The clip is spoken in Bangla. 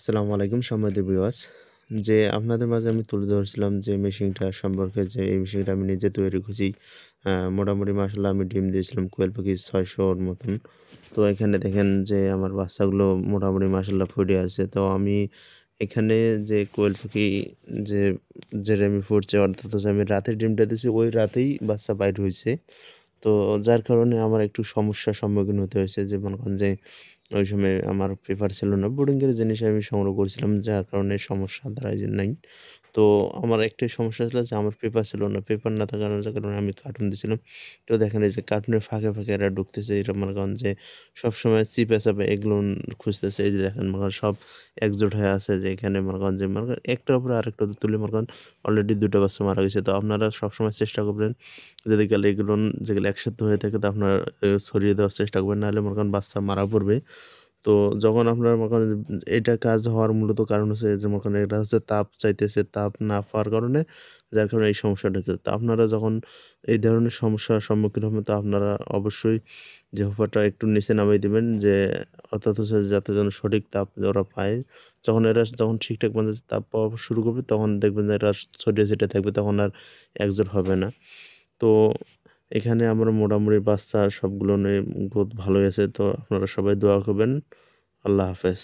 আসসালামু আলাইকুম সম্মানিত ভিউয়ার্স। যে আপনাদের মাঝে আমি তুলে ধরছিলাম যে মেশিনটা সম্পর্কে, যে এই মেশিনটা আমি নিজে তৈরি করেছি। মোটামুটি মাশাআল্লাহ আমি ডিম দিয়েছিলাম কোয়েল পাখি ৬০০ র মতন। তো এখানে দেখেন যে আমার বাচ্চাগুলো মোটামুটি মাশাআল্লাহ ফুটে আছে। তো আমি এখানে যে কোয়েল পাখি যে যেটা আমি ফুটছে, অর্থাৎ হচ্ছে আমি রাতে ডিমটা দিয়েছি, ওই রাতেই বাচ্চা বাইর হইছে। তো যার কারণে আমার একটু সমস্যার সম্মুখীন হতে হয়েছে, যে মনে করেন যে ওই সময় আমার পেপার ছিল না। বোর্ডিংয়ের জিনিস আমি সংগ্রহ করছিলাম, যার কারণে সমস্যা দাঁড়ায় যে নাই। তো আমার একটাই সমস্যা ছিল যে আমার পেপার ছিল না। পেপার না থাকার কারণে আমি কার্টুন দিছিলাম। তো দেখেন এই যে কার্টুনের ফাঁকে, ফাঁকে এরা ঢুকতেছে। এটা মনে করেন যে সবসময় চিপে-চাপে এগুলো খুঁজতেছে। এই যে দেখেন মনে করেন সব একজোট হয়ে আছে, যে এখানে মনে করেন যে মনে করেন একটার উপরে আরেকটা তুলে মনে করেন অলরেডি ২ টা বাচ্চা মারা গেছে। তো আপনারা সবসময় চেষ্টা করবেন যদি গেলে এগুলো যেগুলো একসাথে হয়ে থাকে, তো আপনারা ছড়িয়ে দেওয়ার চেষ্টা করবেন। নাহলে মনে করেন বাচ্চা মারা পড়বে। তো যখন আপনার মনে করেন এটা কাজ হওয়ার মূলত কারণ হচ্ছে যে মনে করেন এটা হচ্ছে তাপ চাইতেছে, তাপ না পাওয়ার কারণে, যার কারণে এই সমস্যাটা হচ্ছে। তো আপনারা যখন এই ধরনের সমস্যার সম্মুখীন হবেন, তো আপনারা অবশ্যই যে হোপারটা একটু নিচে নামিয়ে দিবেন, যে অর্থাৎ হচ্ছে যাতে যেন সঠিক তাপ ওরা পায়। যখন ঠিকঠাক মতো তাপ পাওয়া শুরু করবে, তখন দেখবেন যে এরা ছড়িয়ে ছিটিয়ে থাকবে, তখন আর একজোট হবে না। তো এখানে আমরা মোটামুটি বাচ্চা সবগুলো নিয়ে গ্রোথ ভালোই আছে। তো আপনারা সবাই দোয়া করবেন। আল্লাহ হাফেজ।